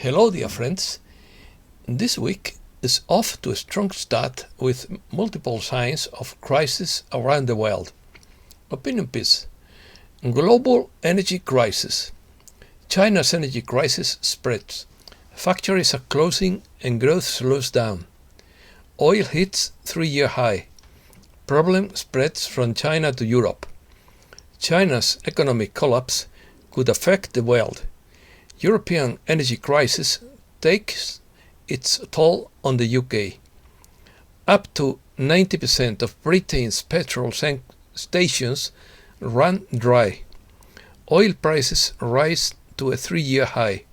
Hello, dear friends. This week is off to a strong start with multiple signs of crisis around the world. Opinion piece. Global energy crisis. China's energy crisis spreads. Factories are closing and growth slows down. Oil hits 3-year high. Problem spreads from China to Europe. China's economic collapse could affect the world. European energy crisis takes its toll on the UK. Up to 90% of Britain's petrol stations run dry. Oil prices rise to a 3-year high.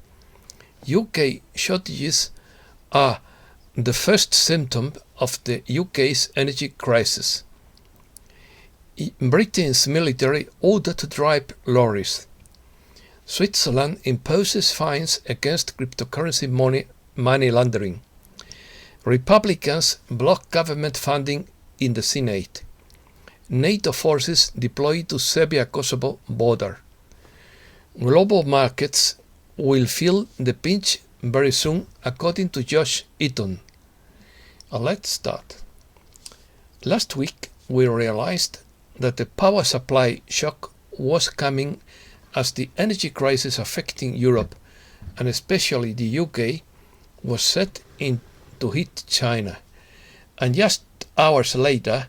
UK shortages are the first symptom of the UK's energy crisis. Britain's military ordered to drive lorries. Switzerland imposes fines against cryptocurrency money laundering. Republicans block government funding in the Senate. Nato forces deployed to Serbia-Kosovo border. Global markets will feel the pinch very soon, according to George Eaton. Let's start. Last week, we realized that the power supply shock was coming as the energy crisis affecting Europe, and especially the UK, was set in to hit China. And just hours later,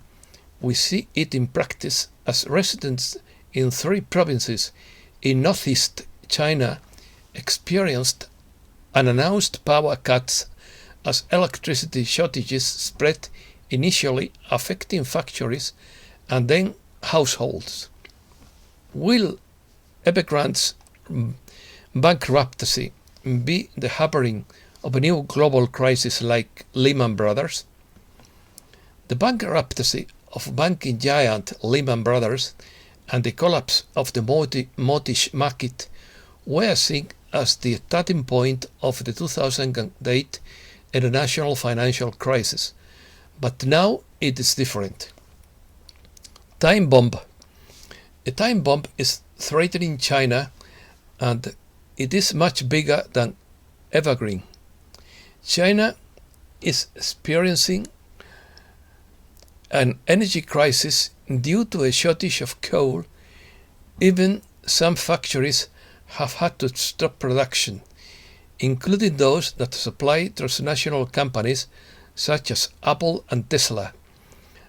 we see it in practice as residents in 3 provinces in northeast China experienced unannounced power cuts as electricity shortages spread, initially affecting factories and then households. Will Evergrande's bankruptcy be the harboring of a new global crisis like Lehman Brothers? The bankruptcy of banking giant Lehman Brothers and the collapse of the mortgage market were seen as the starting point of the 2008 international financial crisis, but now it is different. Time bomb. A time bomb is threatening China, and it is much bigger than Evergreen. China is experiencing an energy crisis due to a shortage of coal. Even some factories have had to stop production, including those that supply transnational companies such as Apple and Tesla.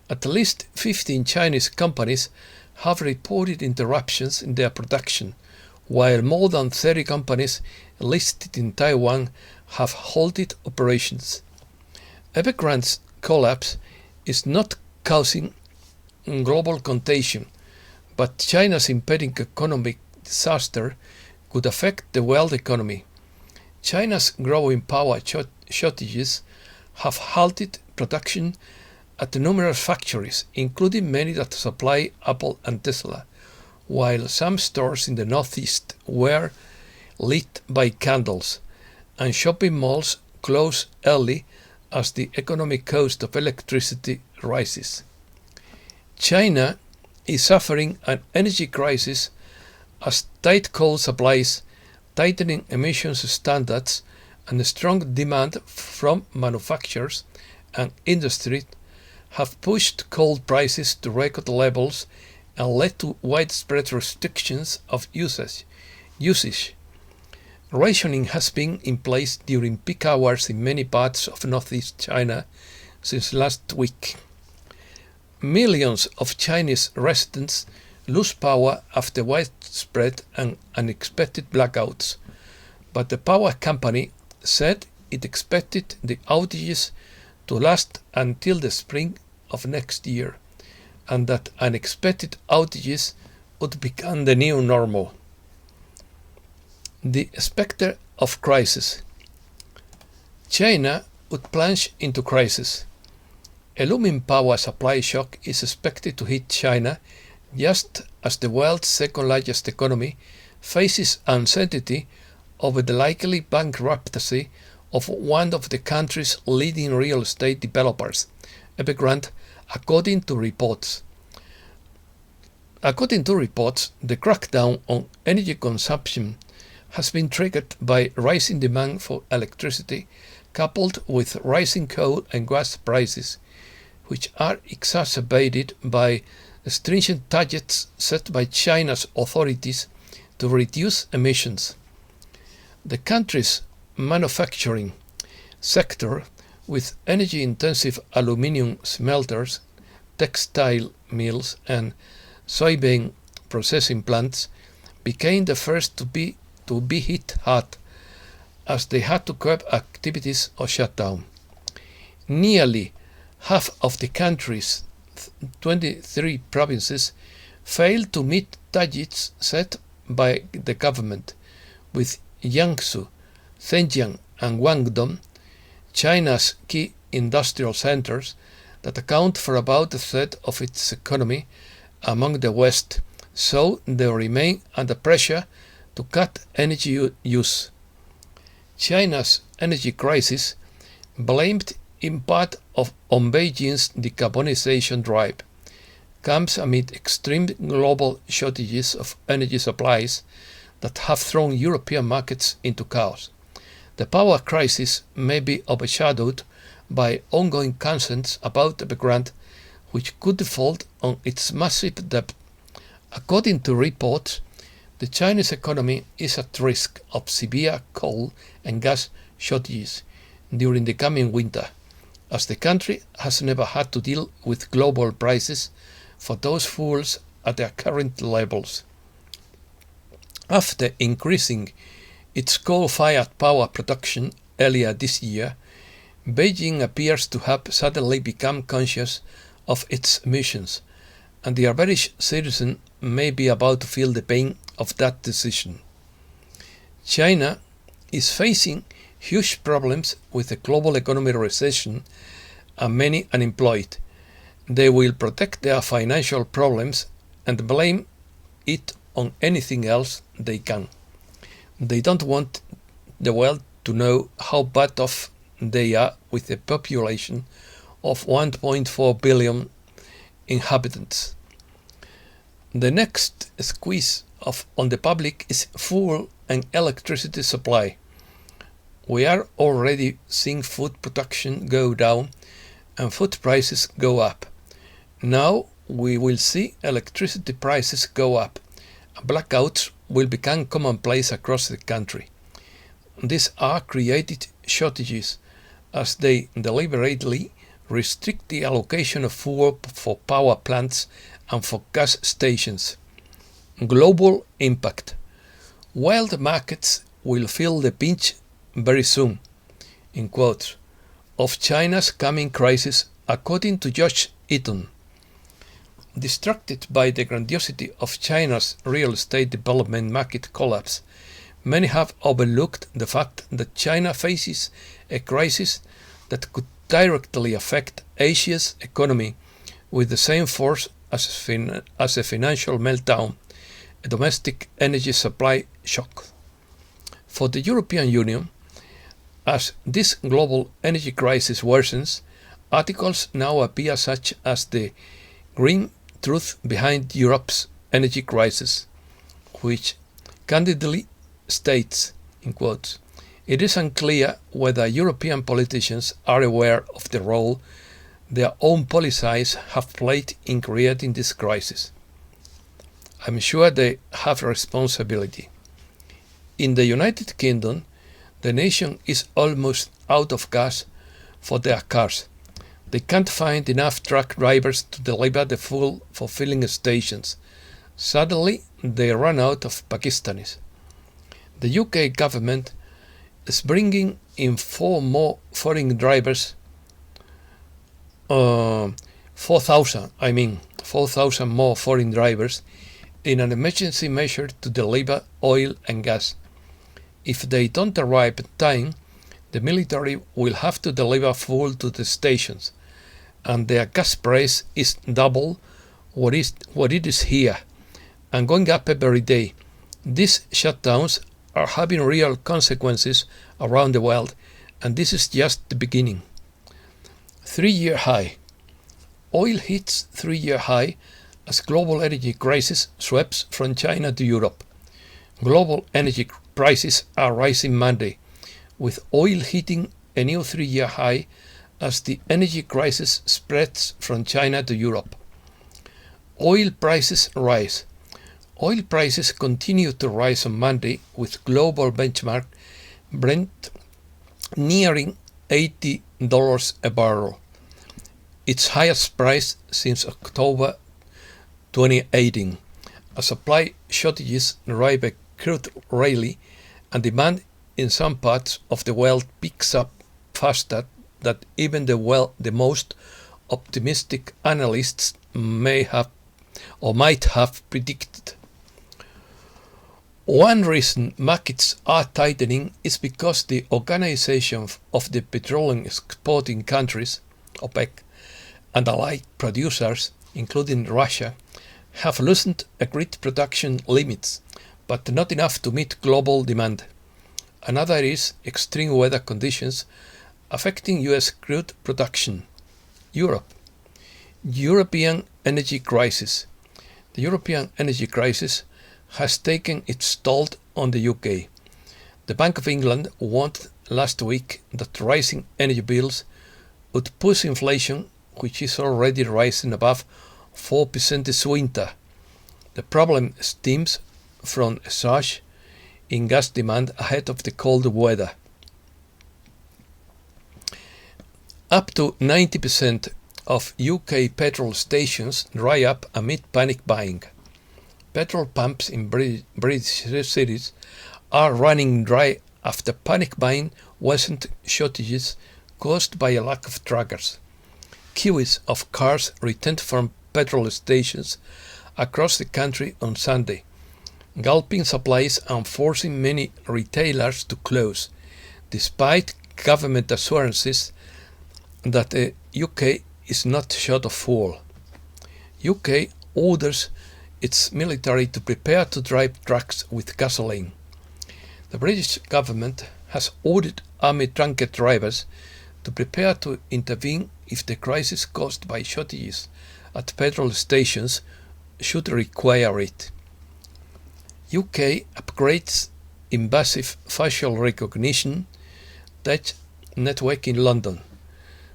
At least 15 Chinese companies have reported interruptions in their production, while more than 30 companies listed in Taiwan have halted operations. Evergrande's collapse is not causing global contagion, but China's impending economic disaster could affect the world economy. China's growing power shortages have halted production at numerous factories, including many that supply Apple and Tesla, while some stores in the northeast were lit by candles, and shopping malls close early as the economic cost of electricity rises. China is suffering an energy crisis as tight coal supplies, tightening emissions standards, and strong demand from manufacturers and industry have pushed coal prices to record levels and led to widespread restrictions of usage. Rationing has been in place during peak hours in many parts of northeast China since last week. Millions of Chinese residents lose power after widespread and unexpected blackouts, but the power company said it expected the outages to last until the spring of next year, and that unexpected outages would become the new normal. The specter of crisis. China would plunge into crisis. A looming power supply shock is expected to hit China just as the world's second largest economy faces uncertainty over the likely bankruptcy of one of the country's leading real estate developers, Evergrande, according to reports. According to reports, the crackdown on energy consumption has been triggered by rising demand for electricity coupled with rising coal and gas prices, which are exacerbated by stringent targets set by China's authorities to reduce emissions. The country's manufacturing sector, with energy-intensive aluminium smelters, textile mills, and soybean processing plants, became the first to be hit hard, as they had to curb activities or shut down. Nearly half of the country's 23 provinces failed to meet targets set by the government, with Jiangsu, Zhejiang, and Guangdong, China's key industrial centers that account for about a third of its economy, among the West, so they remain under pressure to cut energy use. China's energy crisis, blamed in part on Beijing's decarbonization drive, comes amid extreme global shortages of energy supplies that have thrown European markets into chaos. The power crisis may be overshadowed by ongoing concerns about Evergrande, which could default on its massive debt. According to reports, the Chinese economy is at risk of severe coal and gas shortages during the coming winter, as the country has never had to deal with global prices for those fuels at their current levels. After increasing its coal-fired power production earlier this year, Beijing appears to have suddenly become conscious of its emissions, and the average citizen may be about to feel the pain of that decision. China is facing huge problems with the global economic recession and many unemployed. They will protect their financial problems and blame it on anything else they can. They don't want the world to know how bad off they are with a population of 1.4 billion inhabitants. The next squeeze on the public is fuel and electricity supply. We are already seeing food production go down and food prices go up. Now we will see electricity prices go up. Blackouts will become commonplace across the country. These are created shortages as they deliberately restrict the allocation of fuel for power plants and for gas stations. Global impact. World markets will feel the pinch very soon, in quotes, of China's coming crisis, according to George Eaton. Distracted by the grandiosity of China's real estate development market collapse, many have overlooked the fact that China faces a crisis that could directly affect Asia's economy with the same force as a financial meltdown, a domestic energy supply shock. For the European Union, as this global energy crisis worsens, articles now appear such as the Green Truth Behind Europe's Energy Crisis, which candidly states, in quotes, "It is unclear whether European politicians are aware of the role their own policies have played in creating this crisis. I'm sure they have responsibility. In the United Kingdom, the nation is almost out of gas for their cars. They can't find enough truck drivers to deliver the fuel for filling stations. Suddenly, they run out of Pakistanis. The UK government is bringing in 4,000 more foreign drivers, 4,000 more foreign drivers in an emergency measure to deliver oil and gas. If they don't arrive in time, the military will have to deliver fuel to the stations, and their gas price is double what it is here, and going up every day. These shutdowns are having real consequences around the world, and this is just the beginning." 3-year high. Oil hits 3-year high as global energy crisis sweeps from China to Europe. Global energy prices are rising Monday, with oil hitting a new 3-year high as the energy crisis spreads from China to Europe. Oil prices rise. Oil prices continue to rise on Monday, with global benchmark Brent nearing $80 a barrel, its highest price since October 2018, as supply shortages drive a crude rally and demand in some parts of the world picks up faster than even the most optimistic analysts may have or might have predicted. One reason markets are tightening is because the Organization of the Petroleum Exporting Countries, OPEC, and allied producers, including Russia, have loosened agreed production limits, but not enough to meet global demand. Another is extreme weather conditions affecting US crude production. European energy crisis. The European energy crisis has taken its toll on the UK. The Bank of England warned last week that rising energy bills would push inflation, which is already rising above 4% this winter. The problem stems from a surge in gas demand ahead of the cold weather. Up to 90% of UK petrol stations dry up amid panic buying. Petrol pumps in British cities are running dry after panic buying worsened shortages caused by a lack of truckers. Queues of cars returned from petrol stations across the country on Sunday, gulping supplies and forcing many retailers to close, despite government assurances that the UK is not short of fuel. UK orders its military to prepare to drive trucks with gasoline. The British government has ordered army truck drivers to prepare to intervene if the crisis caused by shortages at petrol stations should require it. UK upgrades invasive facial recognition tech network in London.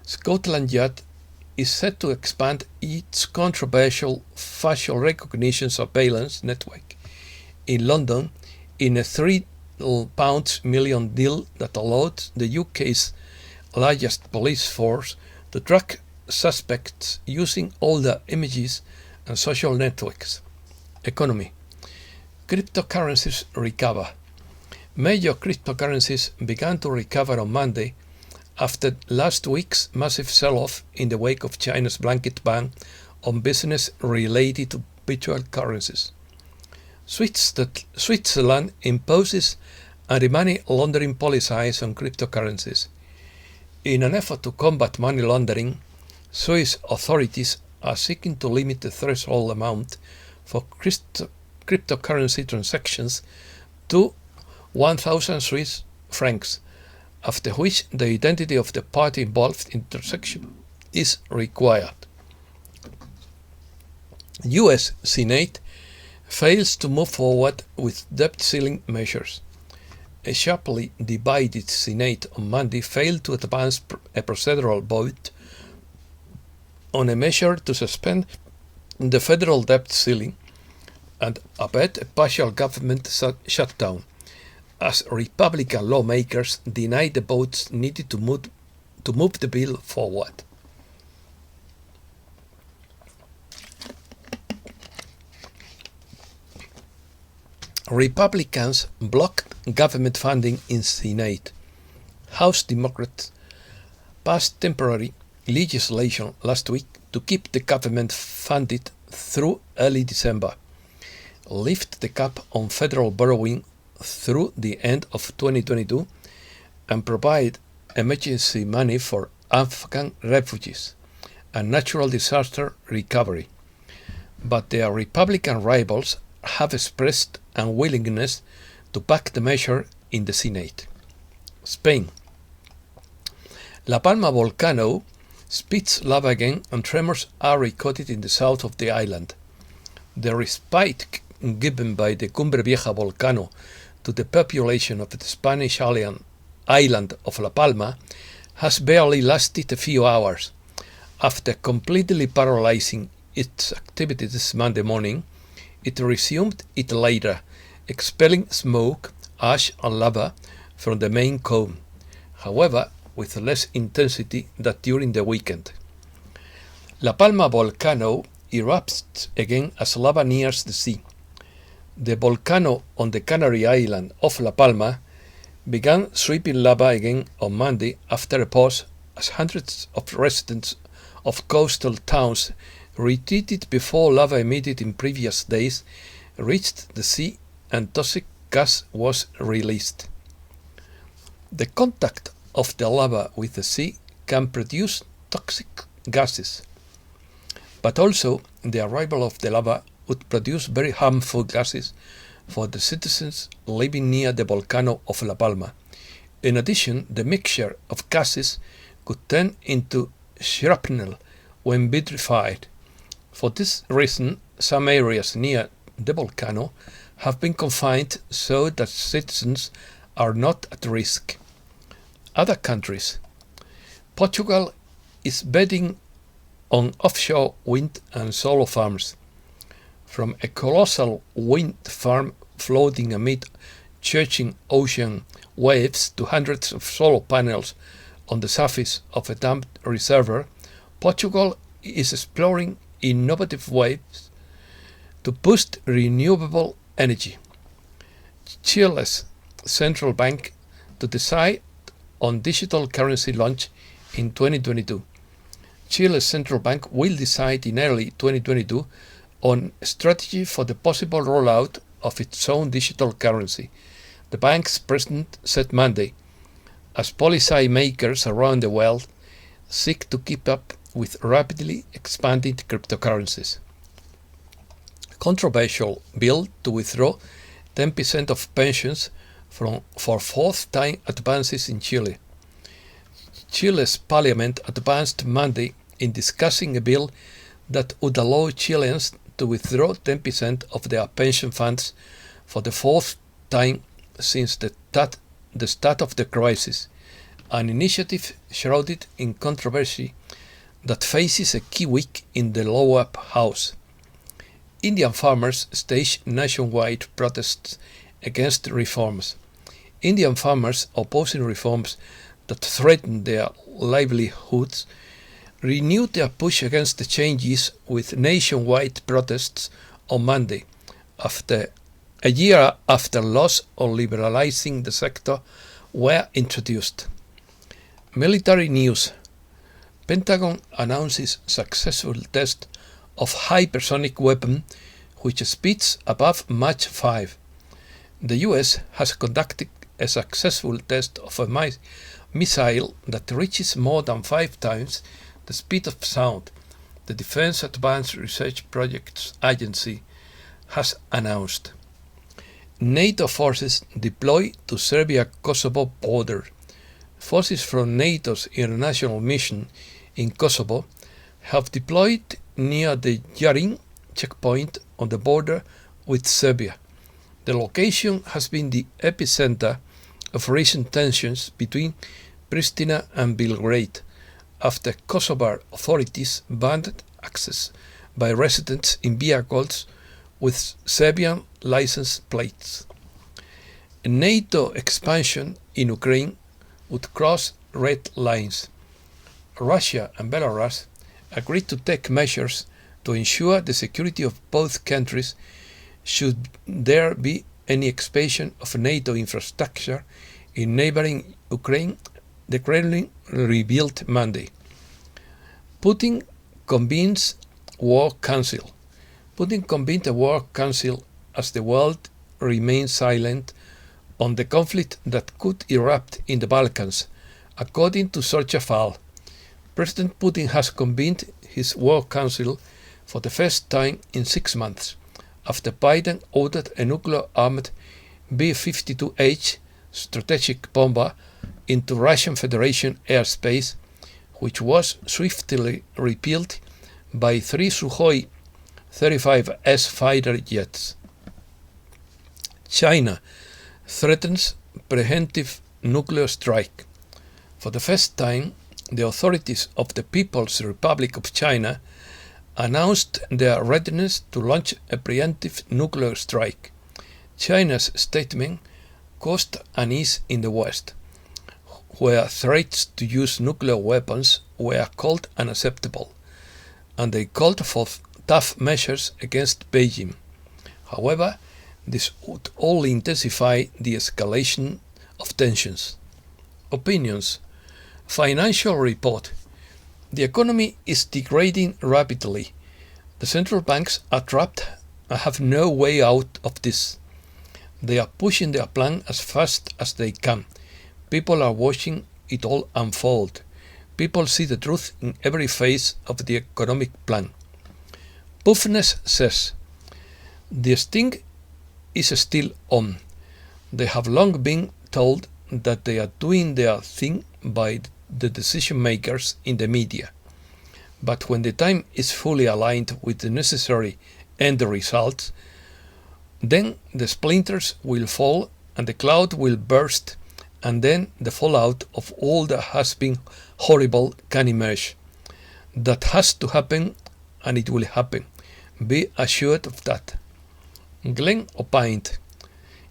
Scotland Yard is set to expand its controversial facial recognition surveillance network in London in a £3 million deal that allowed the UK's largest police force to track suspects using older images and social networks. Economy. Cryptocurrencies recover. Major cryptocurrencies began to recover on Monday after last week's massive sell-off in the wake of China's blanket ban on business related to virtual currencies. Switzerland imposes anti-money laundering policies on cryptocurrencies. In an effort to combat money laundering, Swiss authorities are seeking to limit the threshold amount for cryptocurrency transactions to 1,000 Swiss francs, after which the identity of the party involved in the transaction is required. US Senate fails to move forward with debt ceiling measures. A sharply divided Senate on Monday failed to advance a procedural vote on a measure to suspend the federal debt ceiling and abet a partial government shutdown, as Republican lawmakers denied the votes needed to move the bill forward. Republicans blocked government funding in Senate. House Democrats passed temporary legislation last week to keep the government funded through early December, lift the cap on federal borrowing through the end of 2022, and provide emergency money for Afghan refugees and natural disaster recovery. But their Republican rivals have expressed unwillingness to back the measure in the Senate. Spain. La Palma volcano spits lava again and tremors are recorded in the south of the island. The respite given by the Cumbre Vieja volcano to the population of the Spanish island of La Palma has barely lasted a few hours. After completely paralyzing its activities Monday morning, it resumed it later, expelling smoke, ash and lava from the main cone, however with less intensity than during the weekend. La Palma volcano erupts again as lava nears the sea. The volcano on the Canary island of La Palma began sweeping lava again on Monday after a pause as hundreds of residents of coastal towns retreated before lava emitted in previous days reached the sea and toxic gas was released. The contact of the lava with the sea can produce toxic gases, but also the arrival of the lava would produce very harmful gases for the citizens living near the volcano of La Palma. In addition, the mixture of gases could turn into shrapnel when vitrified. For this reason, some areas near the volcano have been confined so that citizens are not at risk. Other countries. Portugal is betting on offshore wind and solar farms. From a colossal wind farm floating amid churning ocean waves to hundreds of solar panels on the surface of a damped reservoir, Portugal is exploring innovative ways to boost renewable energy. Chile's central bank to decide on digital currency launch in 2022. Chile's central bank will decide in early 2022 on a strategy for the possible rollout of its own digital currency, the bank's president said Monday, as policy makers around the world seek to keep up with rapidly expanding cryptocurrencies. Controversial bill to withdraw 10% of pensions for fourth-time advances in Chile. Chile's parliament advanced Monday in discussing a bill that would allow Chileans to withdraw 10% of their pension funds for the fourth time since the start of the crisis, an initiative shrouded in controversy that faces a key week in the lower house. Indian farmers staged nationwide protests against reforms. Indian farmers opposing reforms that threaten their livelihoods renewed their push against the changes with nationwide protests on Monday, after a year after laws on liberalizing the sector were introduced. Military news. Pentagon announces successful test of hypersonic weapon which speeds above Mach 5. The US has conducted a successful test of a missile that reaches more than 5 times the speed of sound, the Defense Advanced Research Projects Agency has announced. NATO forces deploy to Serbia-Kosovo border. Forces from NATO's international mission in Kosovo have deployed near the Jarin checkpoint on the border with Serbia. The location has been the epicenter of recent tensions between Pristina and Belgrade, after Kosovar authorities banned access by residents in vehicles with Serbian license plates. A NATO expansion in Ukraine would cross red lines. Russia and Belarus agreed to take measures to ensure the security of both countries should there be any expansion of NATO infrastructure in neighboring Ukraine, the Kremlin revealed Monday. Putin convenes war council. Putin convened a war council as the world remains silent on the conflict that could erupt in the Balkans, according to Sorchafal. President Putin has convened his war council for the first time in 6 months, after Biden ordered a nuclear-armed B-52H strategic bomber into Russian Federation airspace, which was swiftly repelled by 3 Sukhoi 35S fighter jets. China threatens preventive nuclear strike. For the first time, the authorities of the People's Republic of China announced their readiness to launch a preemptive nuclear strike. China's statement caused unease in the West, where threats to use nuclear weapons were called unacceptable, and they called for tough measures against Beijing. However, this would only intensify the escalation of tensions. Opinions. Financial report. The economy is degrading rapidly. The central banks are trapped and have no way out of this. They are pushing their plan as fast as they can. People are watching it all unfold. People see the truth in every phase of the economic plan. Buffness says, the sting is still on. They have long been told that they are doing their thing by the decision makers in the media. But when the time is fully aligned with the necessary end results, then the splinters will fall and the cloud will burst, and then the fallout of all that has been horrible can emerge. That has to happen, and it will happen. Be assured of that. Glenn opined,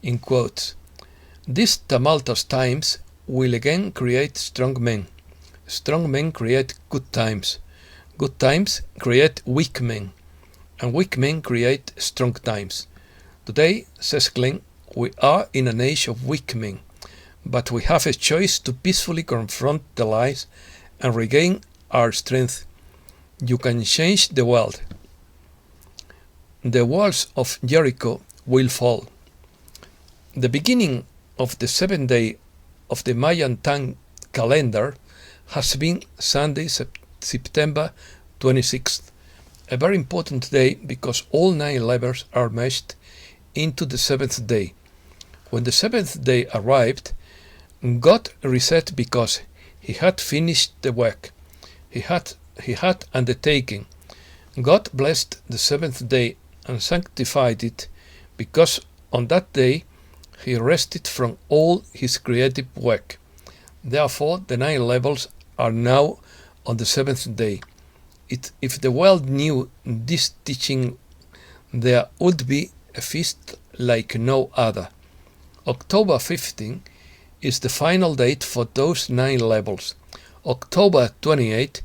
in quotes, "These tumultuous times will again create strong men. Strong men create good times. Good times create weak men. And weak men create strong times. Today, says Glenn, we are in an age of weak men, but we have a choice to peacefully confront the lies and regain our strength. You can change the world. The walls of Jericho will fall." The beginning of the 7th day of the Mayan time calendar has been Sunday, September 26th, a very important day because all 9 levels are meshed into the 7th day. When the 7th day arrived, God reset because he had finished the work he had undertaken. God blessed the 7th day and sanctified it because on that day he rested from all his creative work. Therefore, the 9 levels are now on the 7th day. If the world knew this teaching, there would be a feast like no other. October 15 is the final date for those 9 levels. October 28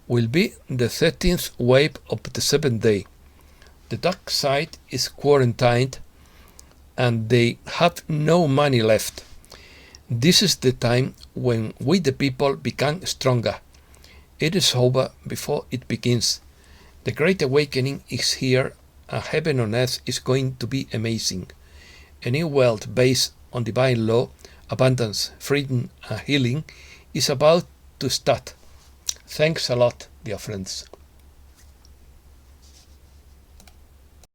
will be the 13th wave of the 7th day. The dark side is quarantined and they have no money left. This is the time when we the people become stronger. It is over before it begins. The Great Awakening is here and heaven on earth is going to be amazing. A new world based on divine law, abundance, freedom and healing is about to start. Thanks a lot, dear friends.